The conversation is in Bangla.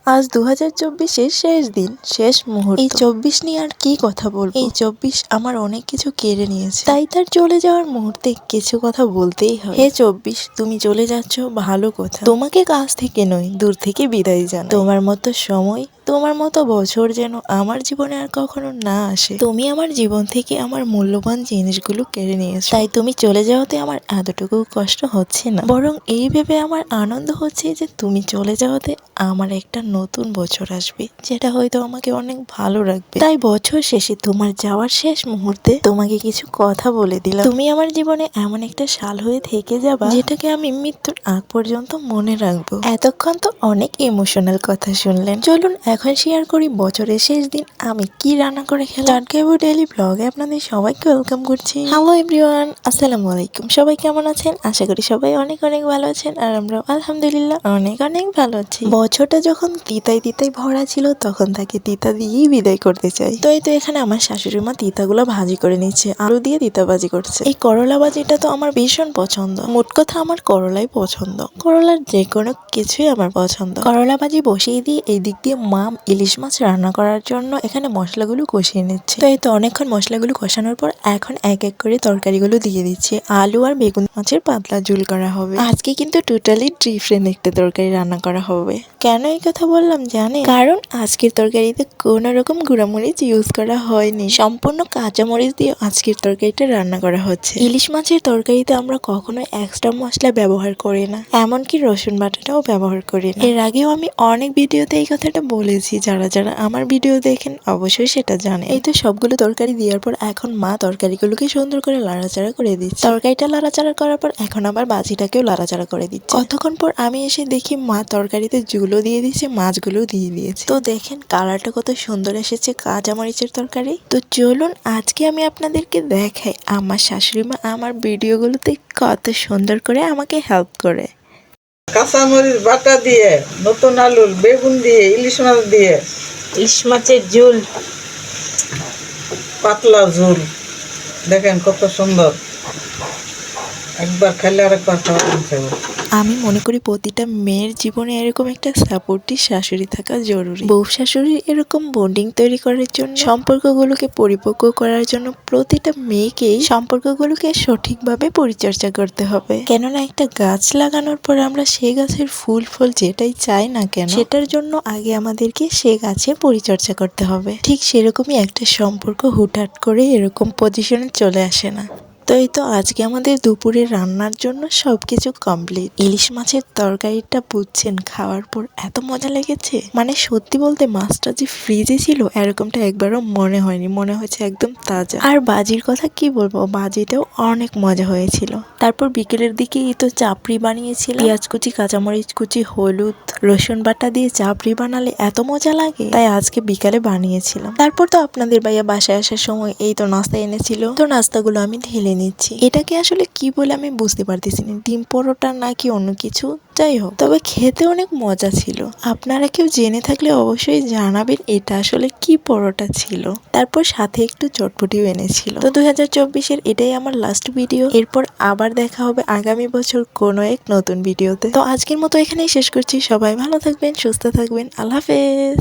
আজ 2024-এর শেষ দিন, শেষ মুহূর্ত। এই 24 নিয়ে আর কি কথা বলবো। এই 24 আমার অনেক কিছু কেড়ে নিয়েছে, তাই তার চলে যাওয়ার মুহূর্তে কিছু কথা বলতেই হয়। হে 24, তুমি চলে যাচ্ছ ভালো কথা। তোমাকে কাছ থেকে নয়, দূর থেকে বিদায় জানাই। তোমার মতো সময়, তোমার মতো বছর যেন আমার জীবনে আর কখনো না আসে। তুমি আমার জীবন থেকে আমার মূল্যবান জিনিসগুলো কেড়ে নিয়েছো, তাই তুমি চলে যাওয়াতে আমার এতটুকু কষ্ট হচ্ছে না, বরং এই ভেবে আমার আনন্দ হচ্ছে যে তুমি চলে যাওয়াতে আমার একটা নতুন বছর আসবে, যেটা হয়তো আমাকে অনেক ভালো রাখবে। তাই বছর শেষে তোমার যাওয়ার শেষ মুহূর্তে তোমাকে কিছু কথা বলে দিলাম। তুমি আমার জীবনে এমন একটা সাল হয়ে থেকে যাবা, যেটাকে আমি মৃত্যুর আগ পর্যন্ত মনে রাখবো। এতক্ষণ তো অনেক ইমোশনাল কথা শুনলেন, চলুন এখন শেয়ার করি বছরের শেষ দিন আমি কি রান্না করে খেলাম। কেবল ডেইলি ব্লগে আপনাদের সবাইকে ওয়েলকাম করছি। হ্যালো এভরিওয়ান, আসসালামু আলাইকুম। সবাই কেমন আছেন? আশা করি সবাই অনেক অনেক ভালো আছেন, আর আমরা আলহামদুলিল্লাহ অনেক অনেক ভালো আছি। বছরটা যখন তিতাই ভরা ছিল, তখন তাকে তিতা দিয়েই বিদায় করতে চাই। তো এই তো এখানে আমার শাশুড়ি মা তিতাগুলো ভাজি করে নিচ্ছে, আলু দিয়ে তিতা ভাজি করছে। এই করলা ভাজিটা তো আমার ভীষণ পছন্দ। মোট কথা আমার করলাই পছন্দ, করলার যে কোনো কিছুই আমার পছন্দ। করলা ভাজি বসিয়ে দিয়ে এই দিক দিয়ে মা ইলিশ মাছ রান্না করার জন্য এখানে মশলাগুলো কষিয়ে নিচ্ছে। তো এই তো অনেকক্ষণ মশলাগুলো কষানোর পর এখন এক এক করে তরকারিগুলো দিয়ে দিচ্ছে। আলু আর বেগুন মাছের পাতলা ঝোল করা হবে। আজকে কিন্তু টোটালি ডিফারেন্ট একটা তরকারি রান্না করা হবে। কেন এই কথা বললাম জানেন? কারণ আজকের তরকারিতে কোনো রকম গুঁড়ামরিচ ইউজ করা হয়নি, সম্পূর্ণ কাঁচামরিচ দিয়ে আজকের তরকারিটা রান্না করা হচ্ছে। ইলিশ মাছের তরকারিতে আমরা কখনো এক্সট্রা মশলা ব্যবহার করি না, এমনকি রসুন বাটাটাও ব্যবহার করি না। এর আগেও আমি অনেক ভিডিওতে এই কথাটা বলেছি, যারা যারা আমার ভিডিও দেখেন অবশ্যই সেটা জানে। এই তো সবগুলো তরকারি দেওয়ার পর এখন মা তরকারিগুলোকে সুন্দর করে লাড়াচাড়া করে দিচ্ছে। তরকারিটা লাড়াচাড়া করার পর এখন আবার ভাজিটাকেও লাড়াচাড়া করে দিচ্ছে। কতক্ষণ পর আমি এসে দেখি মা তরকারিতে ঝুলো দিয়ে দিয়েছে, মাছগুলো দিয়ে দিয়েছে। তো দেখেন কালারটা কত সুন্দর এসেছে কাঁচামরিচের তরকারি। তো চলুন আজকে আমি আপনাদেরকে দেখাই আমার শাশুড়ি মা আমার ভিডিওগুলোতে কত সুন্দর করে আমাকে হেল্প করে। কাঁচামরিচ বাটা দিয়ে, নতুন আলু বেগুন দিয়ে, ইলিশ মাছ দিয়ে, ইলিশ মাছের ঝোল, পাতলা ঝোল দেখেন কত সুন্দর। একবার খাইলে আরেকবার খাওয়া যাবে। আমি মনে করি প্রতিটা মেয়ের জীবনে এরকম একটা সাপোর্টিভ শাশুড়ি থাকা জরুরি। বউ শাশুড়ি এরকম বন্ডিং তৈরি করার জন্য, সম্পর্কগুলোকে পরিপক্ক করার জন্য প্রতিটা মেয়েকেই সম্পর্কগুলোকে সঠিকভাবে পরিচর্যা করতে হবে। কেননা একটা গাছ লাগানোর পর আমরা সেই গাছের ফুল ফল যেটাই চাই না কেন, সেটার জন্য আগে আমাদেরকে সে গাছের পরিচর্যা করতে হবে। ঠিক সেরকমই একটা সম্পর্ক হুটহাট করে এরকম পজিশনে চলে আসে না। তো এই তো আজকে আমাদের দুপুরে রান্নার জন্য সবকিছু কমপ্লিট। ইলিশ মাছের তরকারিটা বুঝছেন, খাওয়ার পর এত মজা লেগেছে, মানে সত্যি বলতে মাছটা যে ফ্রিজে ছিল এরকমটা একবারও মনে হয়নি, মনে হয়েছে একদম তাজা। আর বাজির কথা কি বলবো, বাজিটাও অনেক মজা হয়েছিল। তারপর বিকেলের দিকে এই তো চাপড়ি বানিয়েছিল, পেঁয়াজ কুচি, কাঁচামরিচ কুচি, হলুদ, রসুন বাটা দিয়ে চাপড়ি বানালে এত মজা লাগে, তাই আজকে বিকালে বানিয়েছিলাম। তারপর তো আপনাদের ভাইয়া বাসায় আসার সময় এই তো নাস্তা এনেছিল, তো নাস্তাগুলো আমি ঢেলে নিচ্ছি। এটাকে আসলে কি বলে আমি বুঝতে পারতেছি না, ডিম পরোটা নাকি অন্য কিছু, যাই হোক, তবে খেতে অনেক মজা ছিল। আপনারা কেউ জেনে থাকলে অবশ্যই জানাবেন এটা আসলে কি পরোটা ছিল। তারপর সাথে একটু চটপটিও এনেছিল। তো 2024-এর এটাই আমার লাস্ট ভিডিও, এরপর আবার দেখা হবে আগামী বছর কোনো এক নতুন ভিডিওতে। তো আজকের মতো এখানেই শেষ করছি। সবাই ভালো থাকবেন, সুস্থ থাকবেন, আল্লাহ হাফেজ।